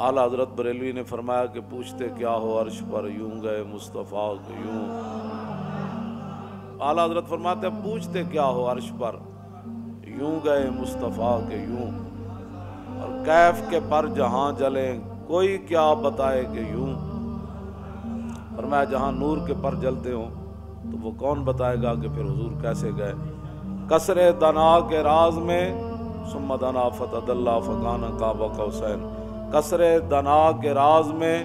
आला हजरत बरेलवी ने फरमाया कि पूछते क्या हो अर्श पर, यूं गए मुस्तफ़ा के यूं। आला हजरत फरमाते पूछते क्या हो अर्श पर, यूं गए मुस्तफ़ा के यूं। और कैफ के पर जहां जले कोई क्या बताए कि यूं। फरमाया जहां नूर के पर जलते हो तो वो कौन बताएगा कि फिर हुजूर कैसे गए। कसरे दना के राज में सुम्मा दना फतदल्ला फकाना काबा कौसैन। कसरे दना के राज में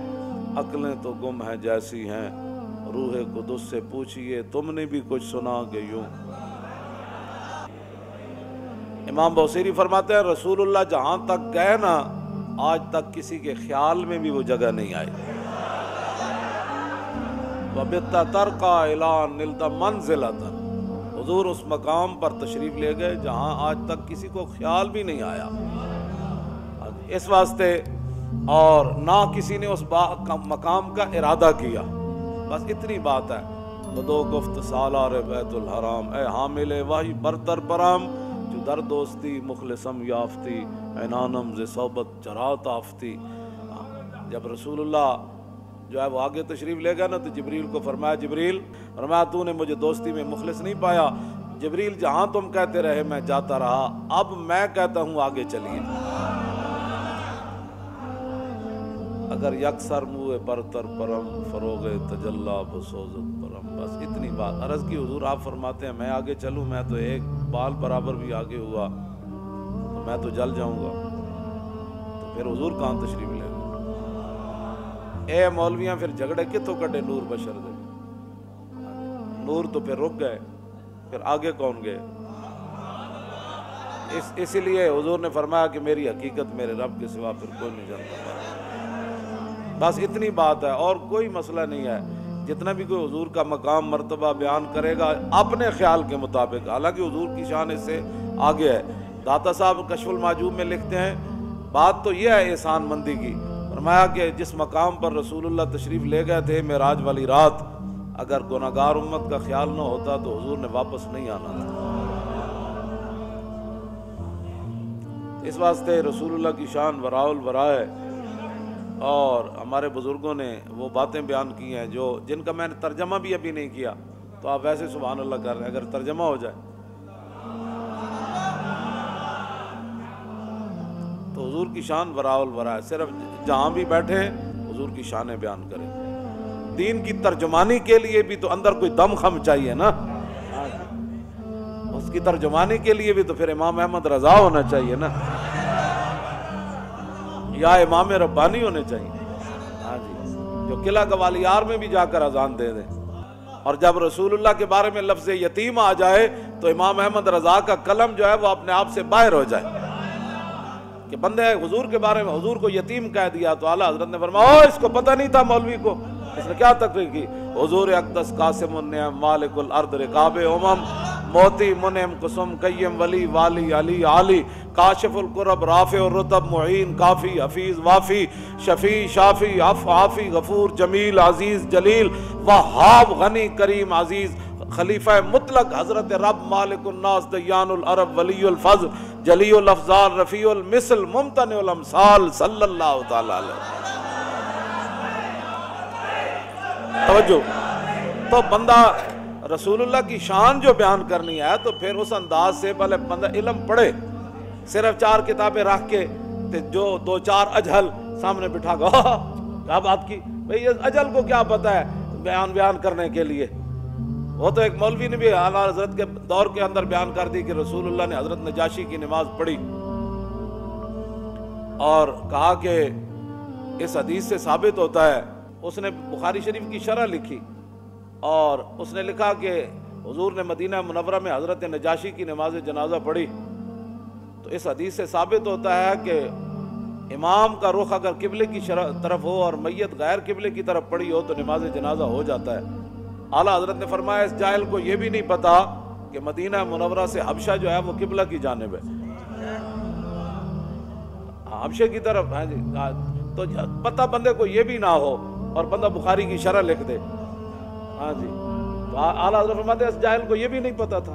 अक्लें तो गुम हैं जैसी हैं, रूहे कुदस से पूछिए तुमने भी कुछ सुना कि यूं। इमाम बौसीरी फरमाते हैं रसूलुल्लाह जहां तक गए ना, आज तक किसी के ख्याल में भी वो जगह नहीं आई। वबित्ता तरका इला निलता मंजिलतन, हुजूर उस मकाम पर तशरीफ ले गए जहां आज तक किसी को ख्याल भी नहीं आया। इस वास्ते और ना किसी ने उस मकाम का इरादा किया, बस इतनी बात है। बदो गुफ्त सालार बैतुल हराम, ए हामिले वही बरतर परम, जो दर दोस्ती मुखलिसम याफ्ती, ऐनानम ज़े सोबत चरात आफ्ती। जब रसूलुल्लाह जो है वो आगे तशरीफ ले गया ना, तो जिब्रील को फरमाया, जिब्रील फरमाया तूने मुझे दोस्ती में मुखलिस नहीं पाया। जिब्रील जहां तुम कहते रहे मैं जाता रहा, अब मैं कहता हूं आगे चलिए। अगर यकसर मुँह बरतर परम फरोगे तजल्ला बसोजत परम। बस इतनी बात अर्ज की हुजूर आप फरमाते हैं मैं आगे चलूं, मैं तो एक बाल बराबर भी आगे हुआ तो मैं तो जल जाऊंगा। तो फिर हुजूर कहाँ तशरीफ ले गए। ए मौलवियां फिर झगड़े कितों कटे नूर बशर दे, नूर तो फिर रुक गए, फिर आगे कौन गए। इसीलिए हुजूर ने फरमाया कि मेरी हकीकत मेरे रब के सिवा फिर कोई नहीं जानता। बस इतनी बात है और कोई मसला नहीं है। जितना भी कोई हुजूर का मकाम मर्तबा बयान करेगा अपने ख्याल के मुताबिक, हालांकि हुजूर की शान इससे आगे है। दाता साहब कशफुल माजूब में लिखते हैं बात तो यह है एहसान मंदी की। फरमाया कि जिस मकाम पर रसूलुल्लाह तशरीफ ले गए थे मेराज वाली रात, अगर गुनाहगार उम्मत का ख्याल न होता तो हुजूर ने वापस नहीं आना था। इस वास्ते रसूलुल्लाह की शान वराउल वरा है। और हमारे बुजुर्गों ने वो बातें बयान की हैं जो जिनका मैंने तर्जमा भी अभी नहीं किया, तो आप वैसे सुभान अल्लाह कर रहे हैं, अगर तर्जमा हो जाए तो हुजूर की शान वराउल वरा है। सिर्फ जहां भी बैठे हुजूर की शानें बयान करें। दीन की तर्जुमानी के लिए भी तो अंदर कोई दम खम चाहिए ना, उसकी तर्जुमानी के लिए भी तो फिर इमाम अहमद रजा होना चाहिए ना, या इमाम रब्बानी होने चाहिए। हाँ जी, जो किला गवालियार में भी जाकर अजान दे दें। और जब रसूलुल्लाह के बारे में लफ्ज़ यतीम आ जाए तो इमाम अहमद रजा का कलम जो है वो अपने आप से बाहर हो जाए कि बंदे हुजूर के बारे में हुजूर को यतीम कह दिया। तो आला हजरत ने फरमाया इसको पता नहीं था मौलवी को, इसने क्या तकरीर की। हुजूर अक़दस कासिमुन निअम मालिकुल अर्द रिकाबे उमम मोती मुनम कुसुम कय्यम वली वाली अली आली काशिफुल कुरब राफे और रुतब मुईन काफी हफीज वाफी शफी शाफी आफी गफूर जमील अजीज जलील वहाब गनी करीम अजीज खलीफा मुतलक हजरत रब मालिकुन नास दयानुल अरब वलीउल फज़ल जलीउल अफ़ज़ाल रफ़ीउल मिसल मुमतनिउल अमसाल सल्लल्लाहु तआला अलैहि। तवज्जो, तो बंदा रसूलुल्लाह की शान जो बयान करनी है तो फिर उस अंदाज से पहले बंदा इल्म पढ़े। सिर्फ 4 किताबें रख के जो 2-4 अजहल सामने बिठा गो क्या बात की भाई, ये अजहल को क्या पता है बयान करने के लिए। वो तो एक मौलवी ने भी आला हजरत के दौर के अंदर बयान कर दी कि रसूलुल्लाह ने हजरत नजाशी की नमाज पढ़ी और कहा कि इस हदीस से साबित होता है। उसने बुखारी शरीफ की शरह लिखी और उसने लिखा कि हुजूर ने मदीना मुनव्वरा में हजरत नजाशी की नमाज जनाजा पढ़ी, तो इस हदीस से साबित होता है कि इमाम का रुख अगर किबले की तरफ हो और मैयत गैर किबले की तरफ पड़ी हो तो नमाज जनाजा हो जाता है। आला हजरत ने फरमाया इस जाहिल को यह भी नहीं पता कि मदीना मुनव्वरा से हबशा जो है वो किबला की जानिब है, हबशे की तरफ है जी। तो पता बंदे को यह भी ना हो और बंदा बुखारी की शरह लिख दे। हाँ जी, तो आला हजरत फरमाते इस जाहिल को यह भी नहीं पता था।